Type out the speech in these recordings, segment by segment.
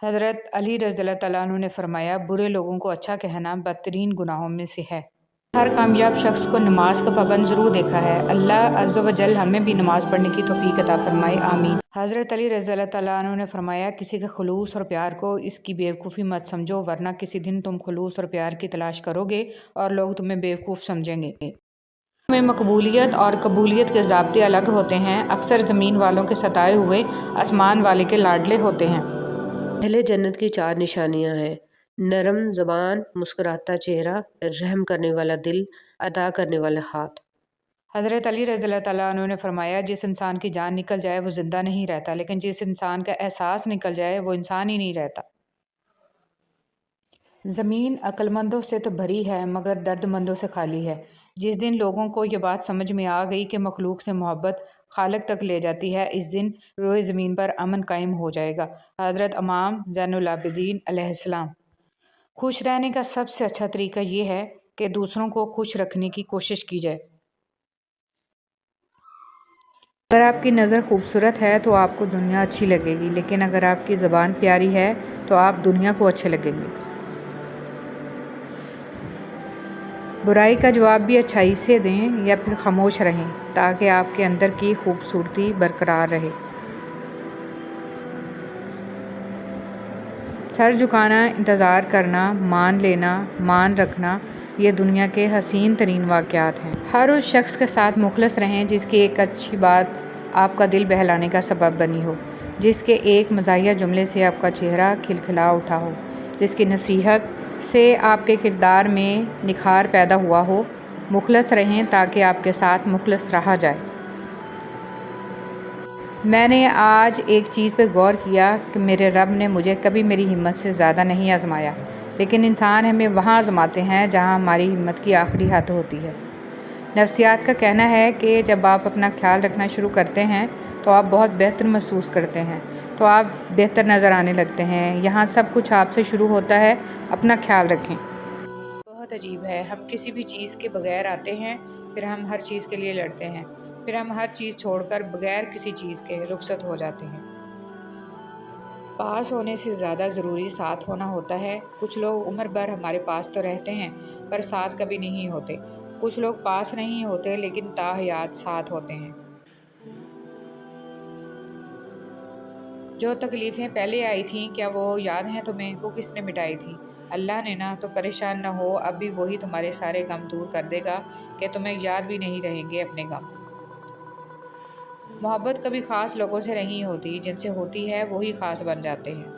حضرت علی رضی اللہ تعالیٰ عنہ نے فرمایا، برے لوگوں کو اچھا کہنا بدترین گناہوں میں سے ہے۔ ہر کامیاب شخص کو نماز کا پابند ضرور دیکھا ہے۔ اللہ عز و جل ہمیں بھی نماز پڑھنے کی توفیق عطا فرمائے، آمین۔ حضرت علی رضی اللہ تعالیٰ عنہ نے فرمایا، کسی کے خلوص اور پیار کو اس کی بیوقوفی مت سمجھو، ورنہ کسی دن تم خلوص اور پیار کی تلاش کرو گے اور لوگ تمہیں بیوقوف سمجھیں گے۔ میں مقبولیت اور قبولیت کے ضابطے الگ ہوتے ہیں۔ اکثر زمین والوں کے ستائے ہوئے آسمان والے کے لاڈلے ہوتے ہیں۔ اہل جنت کی 4 نشانیاں ہیں: نرم زبان، مسکراتا چہرہ، رحم کرنے والا دل، عطا کرنے والا ہاتھ۔ حضرت علی رضی اللہ تعالیٰ عنہ نے فرمایا، جس انسان کی جان نکل جائے وہ زندہ نہیں رہتا، لیکن جس انسان کا احساس نکل جائے وہ انسان ہی نہیں رہتا۔ زمین عقل مندوں سے تو بھری ہے مگر درد مندوں سے خالی ہے۔ جس دن لوگوں کو یہ بات سمجھ میں آ گئی کہ مخلوق سے محبت خالق تک لے جاتی ہے، اس دن روئے زمین پر امن قائم ہو جائے گا۔ حضرت امام زین العابدین علیہ السلام۔ خوش رہنے کا سب سے اچھا طریقہ یہ ہے کہ دوسروں کو خوش رکھنے کی کوشش کی جائے۔ اگر آپ کی نظر خوبصورت ہے تو آپ کو دنیا اچھی لگے گی، لیکن اگر آپ کی زبان پیاری ہے تو آپ دنیا کو اچھے لگیں گے۔ برائی کا جواب بھی اچھائی سے دیں یا پھر خاموش رہیں تاکہ آپ کے اندر کی خوبصورتی برقرار رہے۔ سر جھکانا، انتظار کرنا، مان لینا، مان رکھنا، یہ دنیا کے حسین ترین واقعات ہیں۔ ہر اس شخص کے ساتھ مخلص رہیں جس کی ایک اچھی بات آپ کا دل بہلانے کا سبب بنی ہو، جس کے ایک مزاحیہ جملے سے آپ کا چہرہ کھلکھلا اٹھا ہو، جس کی نصیحت سے آپ کے کردار میں نکھار پیدا ہوا ہو۔ مخلص رہیں تاکہ آپ کے ساتھ مخلص رہا جائے۔ میں نے آج ایک چیز پہ غور کیا کہ میرے رب نے مجھے کبھی میری ہمت سے زیادہ نہیں آزمایا، لیکن انسان ہمیں وہاں آزماتے ہیں جہاں ہماری ہمت کی آخری حد ہوتی ہے۔ نفسیات کا کہنا ہے کہ جب آپ اپنا خیال رکھنا شروع کرتے ہیں تو آپ بہت بہتر محسوس کرتے ہیں، تو آپ بہتر نظر آنے لگتے ہیں۔ یہاں سب کچھ آپ سے شروع ہوتا ہے، اپنا خیال رکھیں۔ بہت عجیب ہے، ہم کسی بھی چیز کے بغیر آتے ہیں، پھر ہم ہر چیز کے لیے لڑتے ہیں، پھر ہم ہر چیز چھوڑ کر بغیر کسی چیز کے رخصت ہو جاتے ہیں۔ پاس ہونے سے زیادہ ضروری ساتھ ہونا ہوتا ہے۔ کچھ لوگ عمر بھر ہمارے پاس تو رہتے ہیں پر ساتھ کبھی نہیں ہوتے۔ کچھ لوگ پاس نہیں ہوتے لیکن تاحیات ساتھ ہوتے ہیں۔ جو تکلیفیں پہلے آئی تھیں کیا وہ یاد ہیں تمہیں؟ وہ کس نے مٹائی تھیں؟ اللہ نے نا، تو پریشان نہ ہو، اب بھی وہی تمہارے سارے غم دور کر دے گا کہ تمہیں یاد بھی نہیں رہیں گے اپنے غم۔ محبت کبھی خاص لوگوں سے نہیں ہوتی، جن سے ہوتی ہے وہی خاص بن جاتے ہیں۔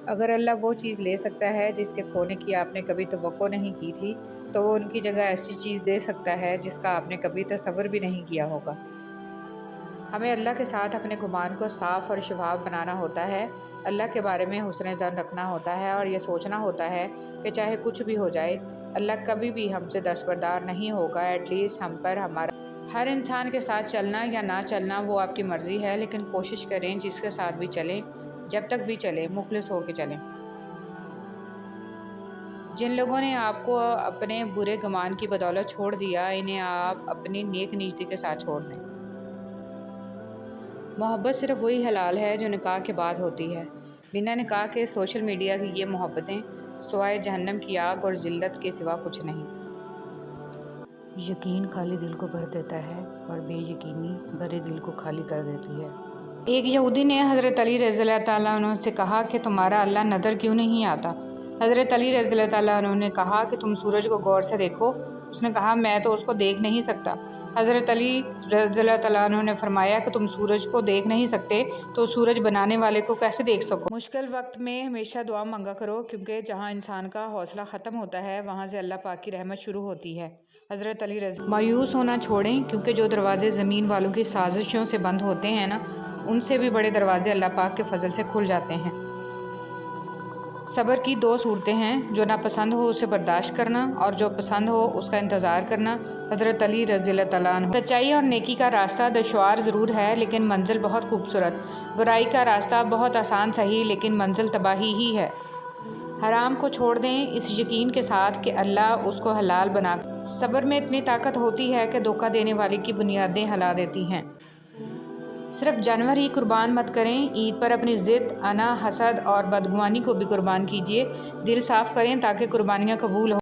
اگر اللہ وہ چیز لے سکتا ہے جس کے کھونے کی آپ نے کبھی توقع نہیں کی تھی، تو وہ ان کی جگہ ایسی چیز دے سکتا ہے جس کا آپ نے کبھی تصور بھی نہیں کیا ہوگا۔ ہمیں اللہ کے ساتھ اپنے گمان کو صاف اور شفاف بنانا ہوتا ہے، اللہ کے بارے میں حسن ظن رکھنا ہوتا ہے اور یہ سوچنا ہوتا ہے کہ چاہے کچھ بھی ہو جائے، اللہ کبھی بھی ہم سے دستبردار نہیں ہوگا، ایٹ لیسٹ ہم پر ہمارا۔ ہر انسان کے ساتھ چلنا یا نہ چلنا وہ آپ کی مرضی ہے، لیکن کوشش کریں جس کے ساتھ بھی چلیں، جب تک بھی چلیں مخلص ہو کے چلیں۔ جن لوگوں نے آپ کو اپنے برے گمان کی بدولت چھوڑ دیا، انہیں آپ اپنی نیک نیتی کے ساتھ چھوڑ دیں۔ محبت صرف وہی حلال ہے جو نکاح کے بعد ہوتی ہے۔ بنا نکاح کے سوشل میڈیا کی یہ محبتیں سوائے جہنم کی آگ اور ذلت کے سوا کچھ نہیں۔ یقین خالی دل کو بھر دیتا ہے اور بے یقینی بھرے دل کو خالی کر دیتی ہے۔ ایک یہودی نے حضرت علی رضی اللہ تعالیٰ عنہ سے کہا کہ تمہارا اللہ نظر کیوں نہیں آتا؟ حضرت علی رضی اللہ تعالیٰ عنہ نے کہا کہ تم سورج کو غور سے دیکھو۔ اس نے کہا میں تو اس کو دیکھ نہیں سکتا۔ حضرت علی رضی اللہ تعالیٰ عنہ نے فرمایا کہ تم سورج کو دیکھ نہیں سکتے تو سورج بنانے والے کو کیسے دیکھ سکو؟ مشکل وقت میں ہمیشہ دعا مانگا کرو، کیونکہ جہاں انسان کا حوصلہ ختم ہوتا ہے وہاں سے اللہ پاک کی رحمت شروع ہوتی ہے۔ حضرت علی رضی مایوس ہونا چھوڑیں، کیونکہ جو دروازے زمین والوں کی سازشوں سے بند ہوتے ہیں نا، ان سے بھی بڑے دروازے اللہ پاک کے فضل سے کھل جاتے ہیں۔ صبر کی 2 صورتیں ہیں، جو ناپسند ہو اسے برداشت کرنا اور جو پسند ہو اس کا انتظار کرنا۔ حضرت علی رضی اللہ تعالیٰ عنہ۔ سچائی اور نیکی کا راستہ دشوار ضرور ہے لیکن منزل بہت خوبصورت۔ برائی کا راستہ بہت آسان صحیح لیکن منزل تباہی ہی ہے۔ حرام کو چھوڑ دیں اس یقین کے ساتھ کہ اللہ اس کو حلال بنا کر۔ صبر میں اتنی طاقت ہوتی ہے کہ دھوکہ دینے والے کی بنیادیں ہلا دیتی ہیں۔ صرف جانور ہی قربان مت کریں، عید پر اپنی ضد، انا، حسد اور بدگمانی کو بھی قربان کیجیے۔ دل صاف کریں تاکہ قربانیاں قبول ہوں۔